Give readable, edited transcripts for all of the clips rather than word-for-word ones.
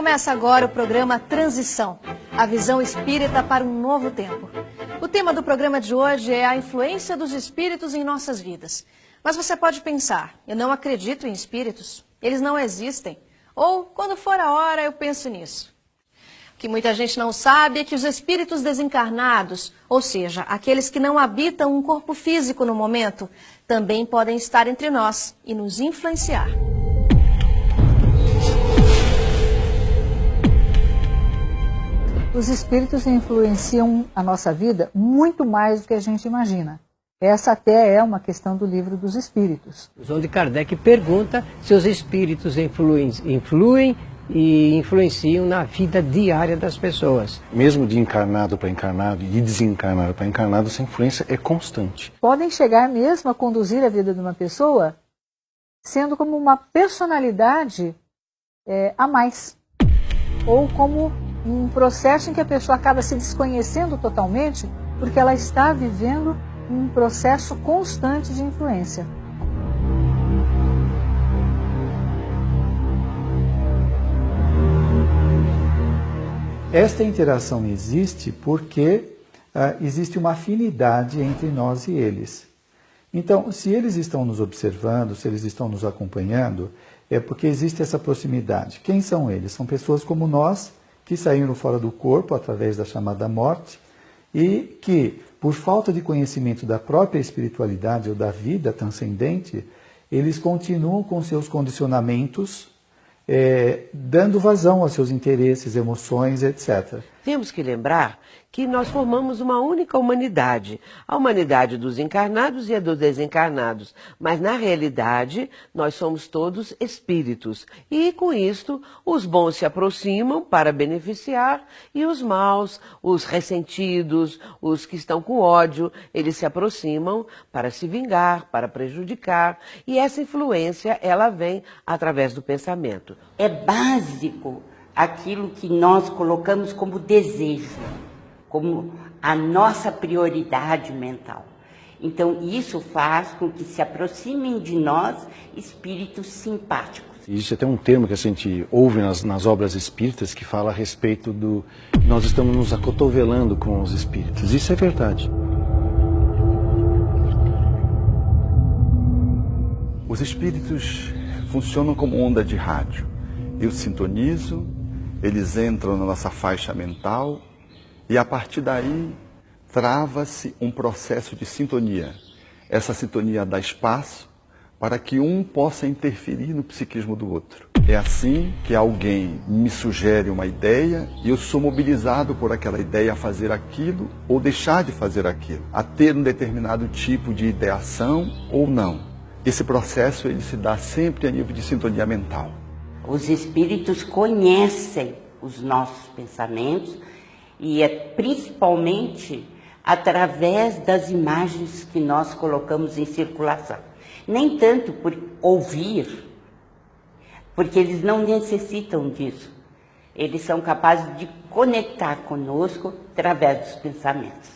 Começa agora o programa Transição, a visão espírita para um novo tempo. O tema do programa de hoje é a influência dos espíritos em nossas vidas. Mas você pode pensar, eu não acredito em espíritos, eles não existem. Ou, quando for a hora, eu penso nisso. O que muita gente não sabe é que os espíritos desencarnados, ou seja, aqueles que não habitam um corpo físico no momento, também podem estar entre nós e nos influenciar. Os espíritos influenciam a nossa vida muito mais do que a gente imagina. Essa até é uma questão do Livro dos Espíritos. Onde Kardec pergunta se os espíritos influem e influenciam na vida diária das pessoas. Mesmo de encarnado para encarnado e de desencarnado para encarnado, essa influência é constante. Podem chegar mesmo a conduzir a vida de uma pessoa sendo como uma personalidade a mais. Ou como um processo em que a pessoa acaba se desconhecendo totalmente porque ela está vivendo um processo constante de influência. Esta interação existe porque existe uma afinidade entre nós e eles. Então, se eles estão nos observando, se eles estão nos acompanhando, é porque existe essa proximidade. Quem são eles? São pessoas como nós, que saíram fora do corpo através da chamada morte e que, por falta de conhecimento da própria espiritualidade ou da vida transcendente, eles continuam com seus condicionamentos, dando vazão aos seus interesses, emoções, etc. Temos que lembrar que nós formamos uma única humanidade, a humanidade dos encarnados e a dos desencarnados, mas na realidade nós somos todos espíritos e com isto os bons se aproximam para beneficiar e os maus, os ressentidos, os que estão com ódio, eles se aproximam para se vingar, para prejudicar e essa influência ela vem através do pensamento. É básico aquilo que nós colocamos como desejo, como a nossa prioridade mental. Então, isso faz com que se aproximem de nós espíritos simpáticos. Existe até um termo que a gente ouve nas obras espíritas que fala a respeito do... Nós estamos nos acotovelando com os espíritos. Isso é verdade. Os espíritos funcionam como onda de rádio. Eu sintonizo, eles entram na nossa faixa mental e a partir daí trava-se um processo de sintonia. Essa sintonia dá espaço para que um possa interferir no psiquismo do outro. É assim que alguém me sugere uma ideia e eu sou mobilizado por aquela ideia a fazer aquilo ou deixar de fazer aquilo, a ter um determinado tipo de ideação ou não. Esse processo ele se dá sempre a nível de sintonia mental. Os espíritos conhecem os nossos pensamentos e é principalmente através das imagens que nós colocamos em circulação. Nem tanto por ouvir, porque eles não necessitam disso. Eles são capazes de conectar conosco através dos pensamentos.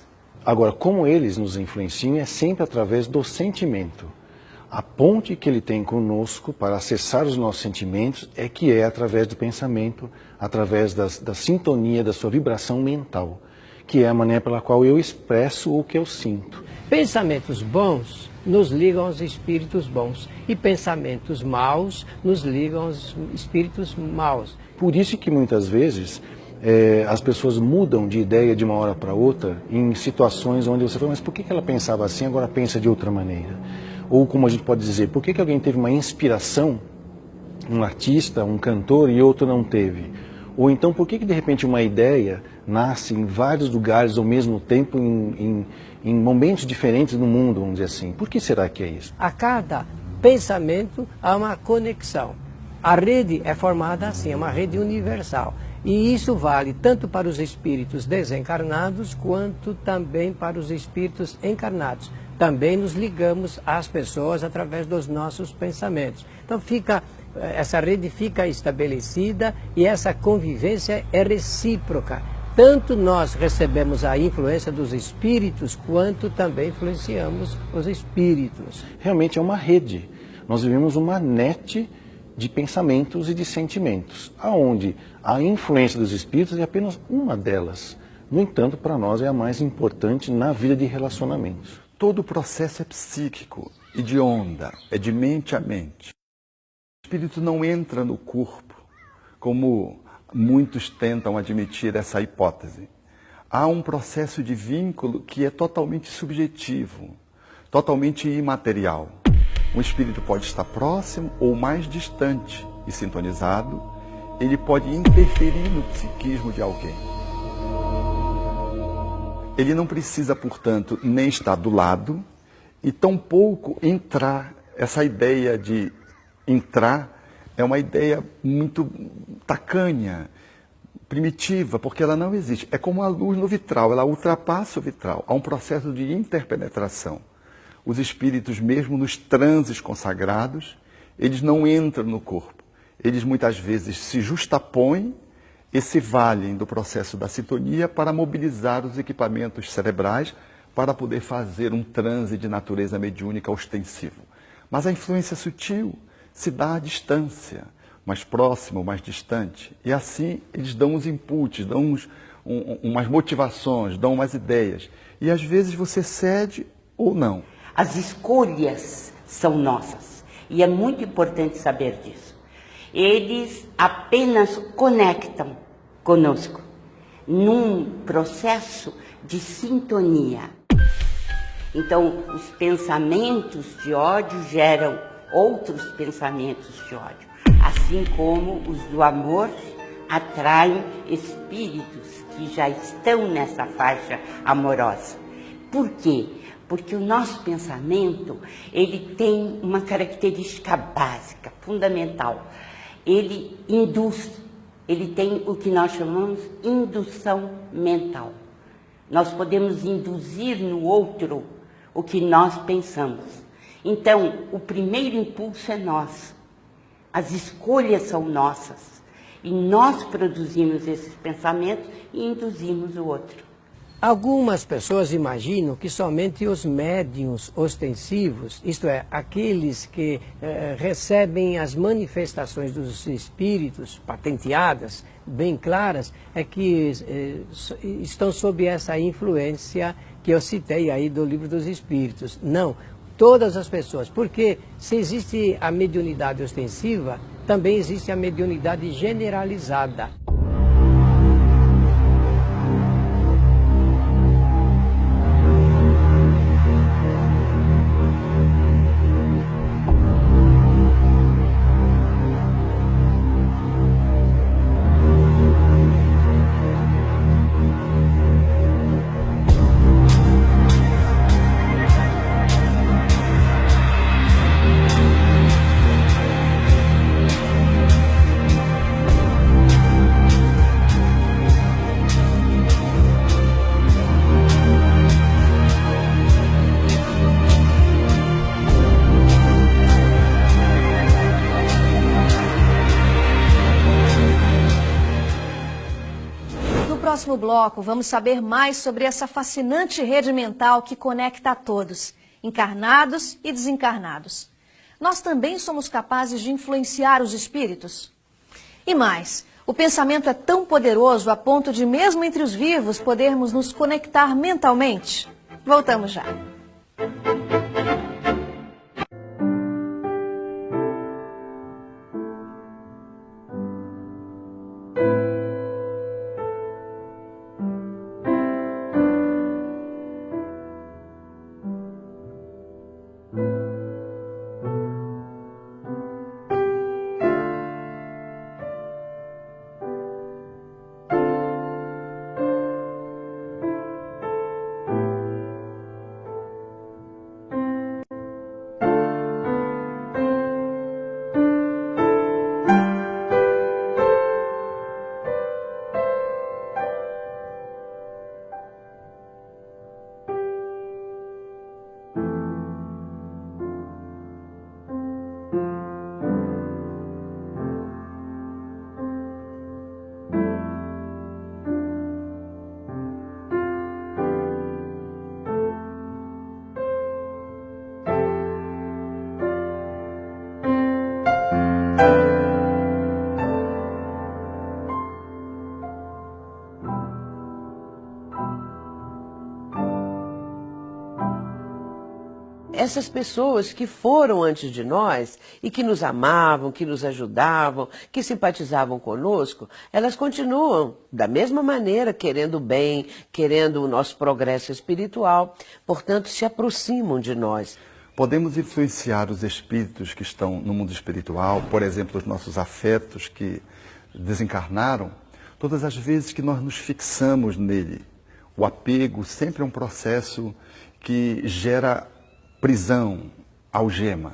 Agora, como eles nos influenciam é sempre através do sentimento. A ponte que ele tem conosco para acessar os nossos sentimentos é através do pensamento, através da sintonia, da sua vibração mental, que é a maneira pela qual eu expresso o que eu sinto. Pensamentos bons nos ligam aos espíritos bons e pensamentos maus nos ligam aos espíritos maus. Por isso que muitas vezes as pessoas mudam de ideia de uma hora para outra em situações onde você fala, mas por que ela pensava assim, agora pensa de outra maneira? Ou como a gente pode dizer, por que alguém teve uma inspiração, um artista, um cantor e outro não teve? Ou então por que de repente uma ideia nasce em vários lugares ao mesmo tempo, em momentos diferentes no mundo, vamos dizer assim? Por que será que é isso? A cada pensamento há uma conexão. A rede é formada assim, é uma rede universal. E isso vale tanto para os espíritos desencarnados quanto também para os espíritos encarnados. Também nos ligamos às pessoas através dos nossos pensamentos. Então essa rede fica estabelecida e essa convivência é recíproca. Tanto nós recebemos a influência dos espíritos, quanto também influenciamos os espíritos. Realmente é uma rede. Nós vivemos uma net de pensamentos e de sentimentos, aonde a influência dos espíritos é apenas uma delas. No entanto, para nós é a mais importante na vida de relacionamentos. Todo o processo é psíquico e de onda, é de mente a mente. O espírito não entra no corpo, como muitos tentam admitir essa hipótese. Há um processo de vínculo que é totalmente subjetivo, totalmente imaterial. Um espírito pode estar próximo ou mais distante e sintonizado, ele pode interferir no psiquismo de alguém. Ele não precisa, portanto, nem estar do lado e tampouco entrar. Essa ideia de entrar é uma ideia muito tacanha, primitiva, porque ela não existe. É como a luz no vitral, ela ultrapassa o vitral. Há um processo de interpenetração. Os espíritos, mesmo nos transes consagrados, eles não entram no corpo. Eles muitas vezes se justapõem e se valem do processo da sintonia para mobilizar os equipamentos cerebrais para poder fazer um transe de natureza mediúnica ostensivo. Mas a influência sutil se dá à distância, mais próximo, mais distante. E assim eles dão uns inputs, dão umas motivações, dão umas ideias. E às vezes você cede ou não. As escolhas são nossas e é muito importante saber disso. Eles apenas conectam conosco num processo de sintonia. Então, os pensamentos de ódio geram outros pensamentos de ódio, assim como os do amor atraem espíritos que já estão nessa faixa amorosa. Por quê? Porque o nosso pensamento, ele tem uma característica básica, fundamental. Ele induz, ele tem o que nós chamamos de indução mental. Nós podemos induzir no outro o que nós pensamos. Então, o primeiro impulso é nosso. As escolhas são nossas. E nós produzimos esses pensamentos e induzimos o outro. Algumas pessoas imaginam que somente os médiuns ostensivos, isto é, aqueles que recebem as manifestações dos espíritos patenteadas, bem claras, é que estão sob essa influência que eu citei aí do Livro dos Espíritos. Não, todas as pessoas, porque se existe a mediunidade ostensiva, também existe a mediunidade generalizada. No próximo bloco, vamos saber mais sobre essa fascinante rede mental que conecta a todos, encarnados e desencarnados. Nós também somos capazes de influenciar os espíritos? E mais, o pensamento é tão poderoso a ponto de, mesmo entre os vivos, podermos nos conectar mentalmente? Voltamos já. essas pessoas que foram antes de nós e que nos amavam, que nos ajudavam, que simpatizavam conosco, elas continuam da mesma maneira, querendo o bem, querendo o nosso progresso espiritual, portanto se aproximam de nós. Podemos influenciar os espíritos que estão no mundo espiritual, por exemplo, os nossos afetos que desencarnaram, todas as vezes que nós nos fixamos nele. O apego sempre é um processo que gera prisão, algema.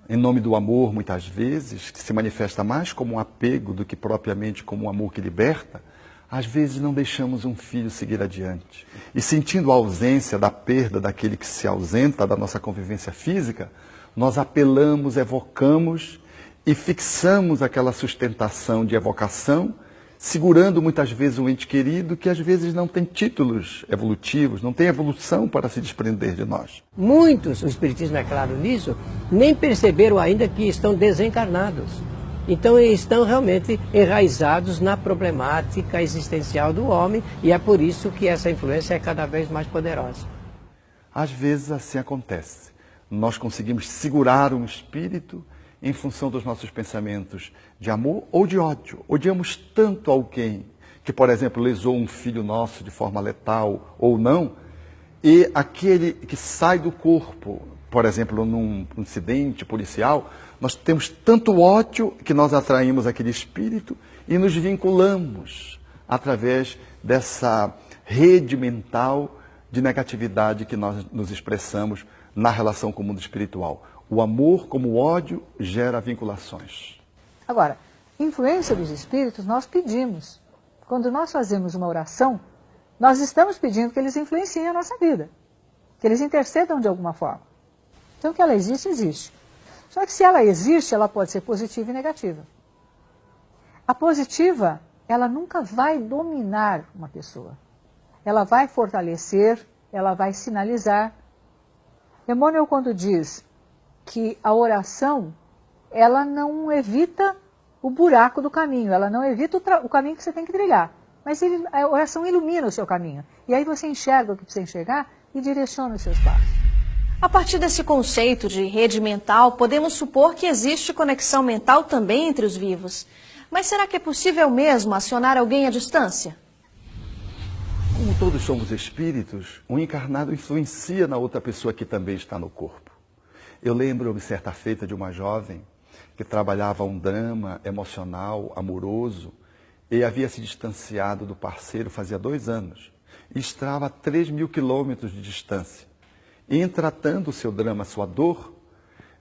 Em nome do amor, muitas vezes, que se manifesta mais como um apego do que propriamente como um amor que liberta, às vezes não deixamos um filho seguir adiante. E sentindo a ausência da perda daquele que se ausenta da nossa convivência física, nós apelamos, evocamos e fixamos aquela sustentação de evocação, segurando muitas vezes um ente querido que às vezes não tem títulos evolutivos, não tem evolução para se desprender de nós. Muitos, o Espiritismo é claro nisso, nem perceberam ainda que estão desencarnados. Então eles estão realmente enraizados na problemática existencial do homem e é por isso que essa influência é cada vez mais poderosa. Às vezes assim acontece. Nós conseguimos segurar um espírito em função dos nossos pensamentos de amor ou de ódio. Odiamos tanto alguém que, por exemplo, lesou um filho nosso de forma letal ou não, e aquele que sai do corpo, por exemplo, num incidente policial, nós temos tanto ódio que nós atraímos aquele espírito e nos vinculamos através dessa rede mental de negatividade que nós nos expressamos na relação com o mundo espiritual. O amor, como o ódio, gera vinculações. Agora, influência dos espíritos nós pedimos. Quando nós fazemos uma oração, nós estamos pedindo que eles influenciem a nossa vida, que eles intercedam de alguma forma. Então, que ela existe, existe. Só que se ela existe, ela pode ser positiva e negativa. A positiva, ela nunca vai dominar uma pessoa. Ela vai fortalecer, ela vai sinalizar. Emmanuel, quando diz que a oração, ela não evita o buraco do caminho, ela não evita o caminho que você tem que trilhar. Mas a oração ilumina o seu caminho. E aí você enxerga o que precisa enxergar e direciona os seus passos. A partir desse conceito de rede mental, podemos supor que existe conexão mental também entre os vivos. Mas será que é possível mesmo acionar alguém à distância? Como todos somos espíritos, um encarnado influencia na outra pessoa que também está no corpo. Eu lembro-me, certa feita, de uma jovem que trabalhava um drama emocional, amoroso, e havia se distanciado do parceiro fazia 2 anos. E estava a 3.000 quilômetros de distância. E em tratando o seu drama, sua dor,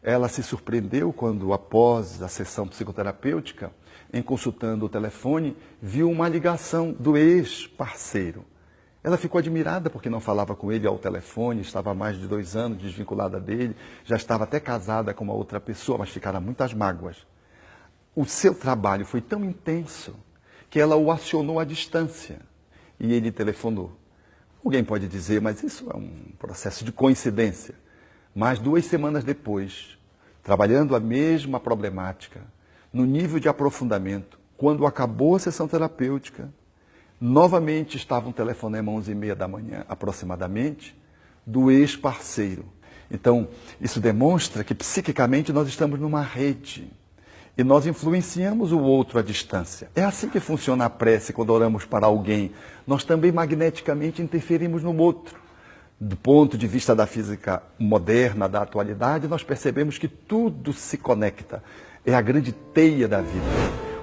ela se surpreendeu quando, após a sessão psicoterapêutica, em consultando o telefone, viu uma ligação do ex-parceiro. Ela ficou admirada porque não falava com ele ao telefone, estava há mais de 2 anos desvinculada dele, já estava até casada com uma outra pessoa, mas ficaram muitas mágoas. O seu trabalho foi tão intenso que ela o acionou à distância e ele telefonou. Alguém pode dizer, mas isso é um processo de coincidência. Mas 2 semanas depois, trabalhando a mesma problemática, no nível de aprofundamento, quando acabou a sessão terapêutica, novamente estava um telefonema às 11h30 da manhã, aproximadamente, do ex-parceiro. Então, isso demonstra que psiquicamente nós estamos numa rede. E nós influenciamos o outro à distância. É assim que funciona a prece quando oramos para alguém. Nós também magneticamente interferimos no outro. Do ponto de vista da física moderna, da atualidade, nós percebemos que tudo se conecta. É a grande teia da vida.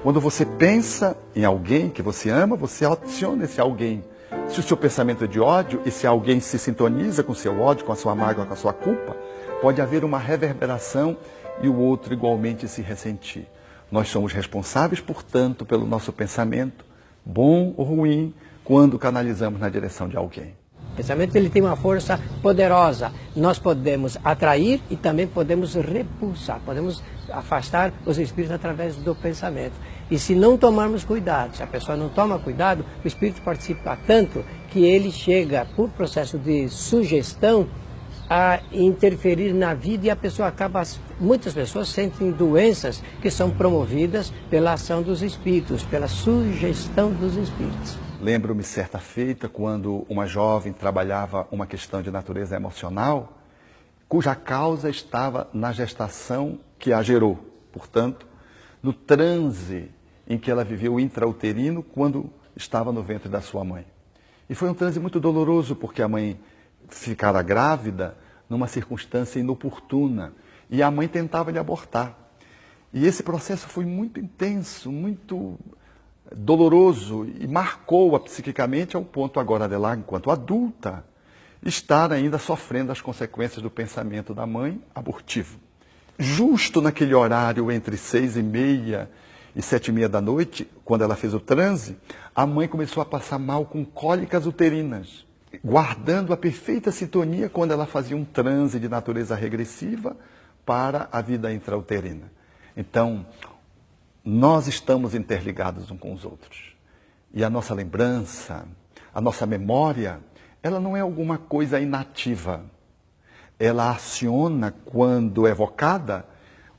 Quando você pensa em alguém que você ama, você aciona esse alguém. Se o seu pensamento é de ódio e se alguém se sintoniza com o seu ódio, com a sua mágoa, com a sua culpa, pode haver uma reverberação e o outro igualmente se ressentir. Nós somos responsáveis, portanto, pelo nosso pensamento, bom ou ruim, quando canalizamos na direção de alguém. O pensamento ele tem uma força poderosa. Nós podemos atrair e também podemos repulsar, podemos afastar os espíritos através do pensamento. E se não tomarmos cuidado, se a pessoa não toma cuidado, o espírito participa tanto que ele chega, por processo de sugestão, a interferir na vida e a pessoa acaba, muitas pessoas sentem doenças que são promovidas pela ação dos espíritos, pela sugestão dos espíritos. Lembro-me certa feita quando uma jovem trabalhava uma questão de natureza emocional cuja causa estava na gestação que a gerou, portanto, no transe em que ela viveu intrauterino quando estava no ventre da sua mãe. E foi um transe muito doloroso, porque a mãe ficara grávida numa circunstância inoportuna, e a mãe tentava lhe abortar. E esse processo foi muito intenso, muito doloroso, e marcou-a psiquicamente ao ponto agora dela, enquanto adulta, estar ainda sofrendo as consequências do pensamento da mãe abortivo. Justo naquele horário entre 6h30 e 7h30 da noite, quando ela fez o transe, a mãe começou a passar mal com cólicas uterinas, guardando a perfeita sintonia quando ela fazia um transe de natureza regressiva para a vida intrauterina. Então, nós estamos interligados uns com os outros. E a nossa lembrança, a nossa memória, ela não é alguma coisa inativa. Ela aciona, quando evocada,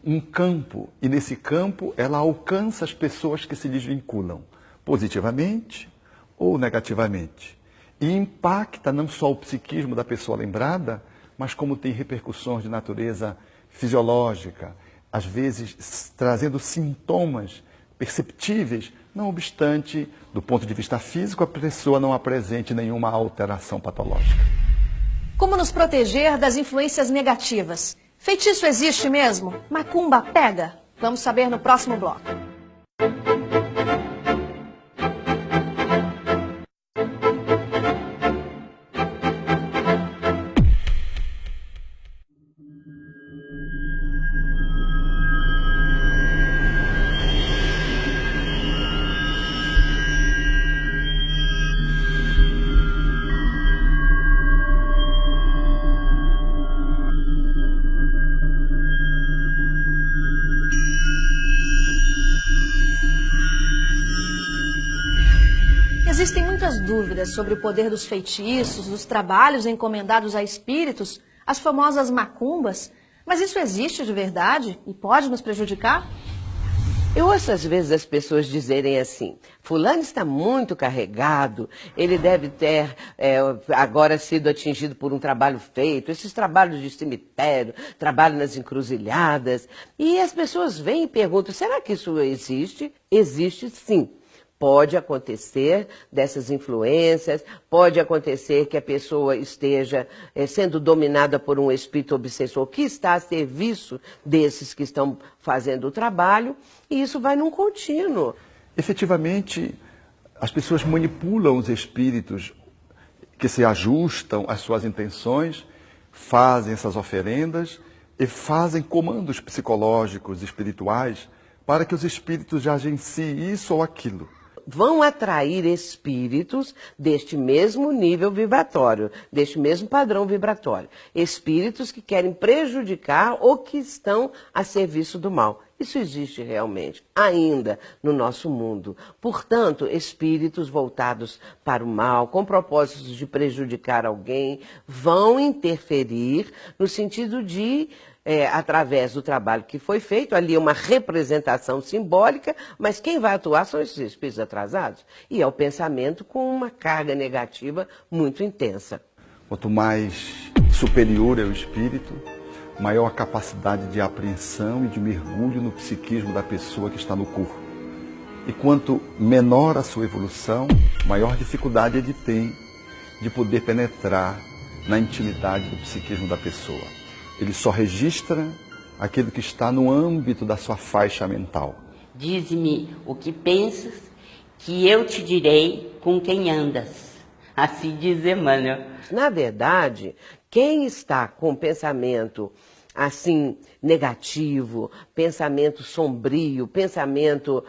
um campo. E nesse campo, ela alcança as pessoas que se desvinculam, positivamente ou negativamente. E impacta não só o psiquismo da pessoa lembrada, mas como tem repercussões de natureza fisiológica, às vezes trazendo sintomas perceptíveis, não obstante, do ponto de vista físico, a pessoa não apresente nenhuma alteração patológica. Como nos proteger das influências negativas? Feitiço existe mesmo? Macumba pega? Vamos saber no próximo bloco. Existem muitas dúvidas sobre o poder dos feitiços, dos trabalhos encomendados a espíritos, as famosas macumbas. Mas isso existe de verdade e pode nos prejudicar? Eu ouço às vezes as pessoas dizerem assim: fulano está muito carregado, ele deve ter agora sido atingido por um trabalho feito, esses trabalhos de cemitério, trabalho nas encruzilhadas. E as pessoas vêm e perguntam: será que isso existe? Existe sim. Pode acontecer dessas influências, pode acontecer que a pessoa esteja sendo dominada por um espírito obsessor que está a serviço desses que estão fazendo o trabalho, e isso vai num contínuo. Efetivamente, as pessoas manipulam os espíritos que se ajustam às suas intenções, fazem essas oferendas e fazem comandos psicológicos, espirituais, para que os espíritos agenciem isso ou aquilo. Vão atrair espíritos deste mesmo nível vibratório, deste mesmo padrão vibratório. Espíritos que querem prejudicar ou que estão a serviço do mal. Isso existe realmente, ainda no nosso mundo. Portanto, espíritos voltados para o mal, com propósitos de prejudicar alguém, vão interferir no sentido de... através do trabalho que foi feito, ali é uma representação simbólica, mas quem vai atuar são esses espíritos atrasados. E é o pensamento com uma carga negativa muito intensa. Quanto mais superior é o espírito, maior a capacidade de apreensão e de mergulho no psiquismo da pessoa que está no corpo. E quanto menor a sua evolução, maior dificuldade ele tem de poder penetrar na intimidade do psiquismo da pessoa. Ele só registra aquilo que está no âmbito da sua faixa mental. Diz-me o que pensas, que eu te direi com quem andas. Assim diz Emmanuel. Na verdade, quem está com pensamento assim negativo, pensamento sombrio, pensamento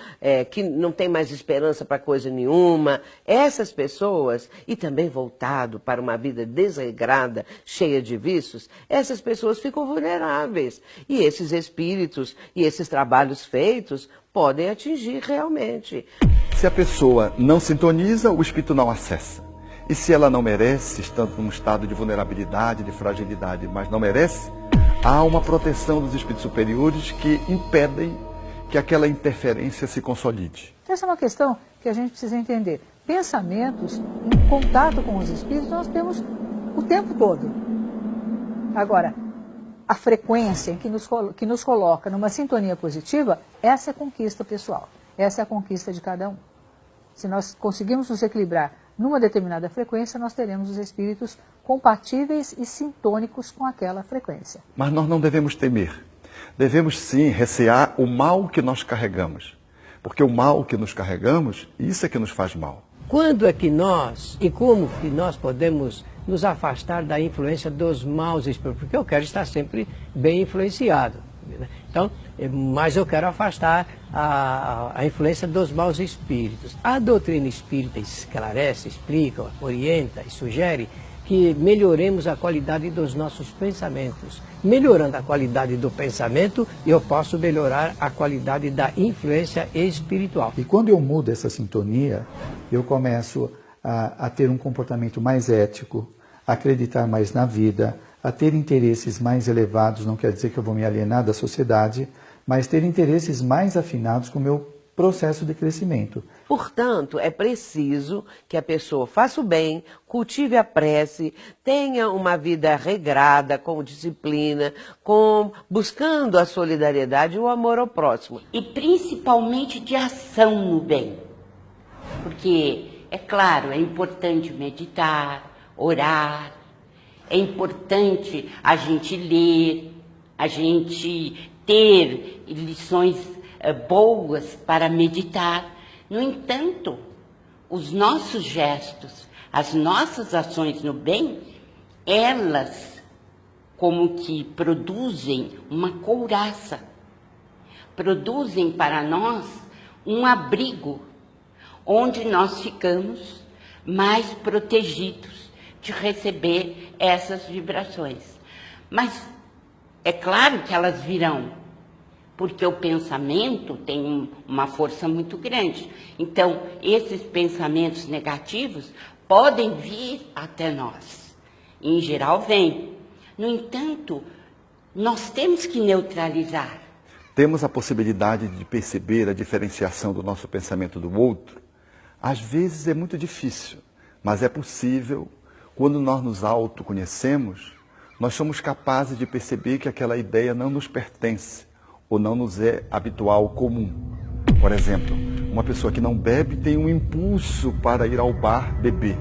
que não tem mais esperança para coisa nenhuma, essas pessoas, e também voltado para uma vida desregrada, cheia de vícios, essas pessoas ficam vulneráveis. E esses espíritos e esses trabalhos feitos podem atingir realmente. Se a pessoa não sintoniza, o espírito não acessa. E se ela não merece, estando num estado de vulnerabilidade, de fragilidade, mas não merece, há uma proteção dos espíritos superiores que impedem que aquela interferência se consolide. Essa é uma questão que a gente precisa entender. Pensamentos, em contato com os espíritos, nós temos o tempo todo. Agora, a frequência que nos coloca numa sintonia positiva, essa é a conquista pessoal, essa é a conquista de cada um. Se nós conseguirmos nos equilibrar numa determinada frequência, nós teremos os espíritos compatíveis e sintônicos com aquela frequência. Mas nós não devemos temer. Devemos sim recear o mal que nós carregamos. Porque o mal que nos carregamos, isso é que nos faz mal. Quando é que nós, e como que nós podemos nos afastar da influência dos maus espíritos? Porque eu quero estar sempre bem influenciado. Então, mas eu quero afastar a influência dos maus espíritos. A doutrina espírita esclarece, explica, orienta e sugere que melhoremos a qualidade dos nossos pensamentos. Melhorando a qualidade do pensamento, eu posso melhorar a qualidade da influência espiritual. E quando eu mudo essa sintonia, eu começo a ter um comportamento mais ético, a acreditar mais na vida, a ter interesses mais elevados, não quer dizer que eu vou me alienar da sociedade, mas ter interesses mais afinados com o meu processo de crescimento. Portanto, é preciso que a pessoa faça o bem, cultive a prece, tenha uma vida regrada, com disciplina, buscando a solidariedade e o amor ao próximo. E principalmente de ação no bem. Porque, é claro, é importante meditar, orar, é importante a gente ler, a gente ter lições boas para meditar. No entanto, os nossos gestos, as nossas ações no bem, elas como que produzem uma couraça, produzem para nós um abrigo, onde nós ficamos mais protegidos de receber essas vibrações. Mas é claro que elas virão, porque o pensamento tem uma força muito grande. Então, esses pensamentos negativos podem vir até nós. Em geral, vêm. No entanto, nós temos que neutralizar. Temos a possibilidade de perceber a diferenciação do nosso pensamento do outro. Às vezes é muito difícil, mas é possível. Quando nós nos autoconhecemos, nós somos capazes de perceber que aquela ideia não nos pertence ou não nos é habitual, comum. Por exemplo, uma pessoa que não bebe tem um impulso para ir ao bar beber.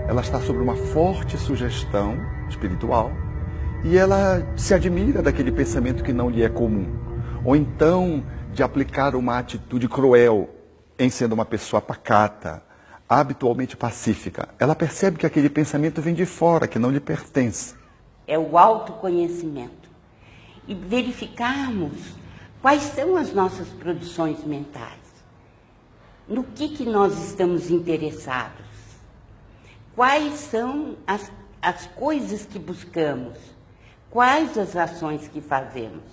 Ela está sob uma forte sugestão espiritual e ela se admira daquele pensamento que não lhe é comum. Ou então de aplicar uma atitude cruel em sendo uma pessoa pacata, habitualmente pacífica. Ela percebe que aquele pensamento vem de fora, que não lhe pertence. É o autoconhecimento. E verificarmos quais são as nossas produções mentais. No que nós estamos interessados. Quais são as coisas que buscamos. Quais as ações que fazemos.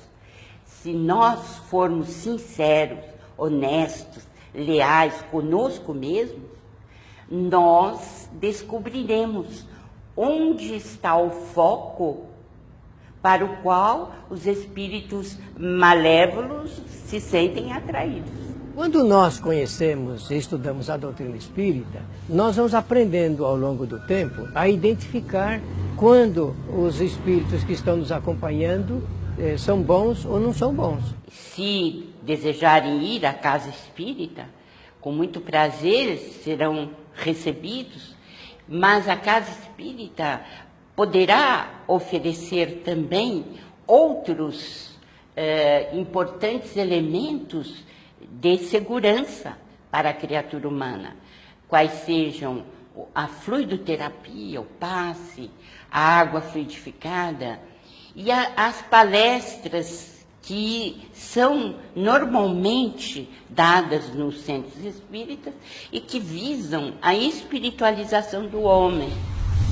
Se nós formos sinceros, honestos, leais conosco mesmos, nós descobriremos onde está o foco para o qual os espíritos malévolos se sentem atraídos. Quando nós conhecemos e estudamos a doutrina espírita, nós vamos aprendendo ao longo do tempo a identificar quando os espíritos que estão nos acompanhando são bons ou não são bons. Se desejarem ir à casa espírita, com muito prazer serão recebidos, mas a casa espírita poderá oferecer também outros importantes elementos de segurança para a criatura humana, quais sejam a fluidoterapia, o passe, a água fluidificada e as palestras que são normalmente dadas nos centros espíritas e que visam a espiritualização do homem.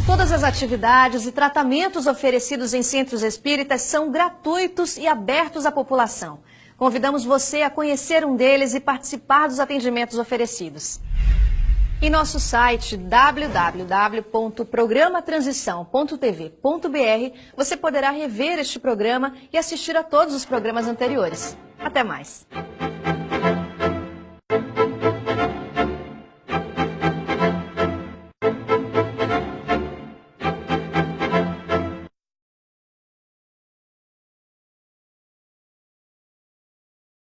Todas as atividades e tratamentos oferecidos em centros espíritas são gratuitos e abertos à população. Convidamos você a conhecer um deles e participar dos atendimentos oferecidos. Em nosso site www.programatransição.tv.br você poderá rever este programa e assistir a todos os programas anteriores. Até mais!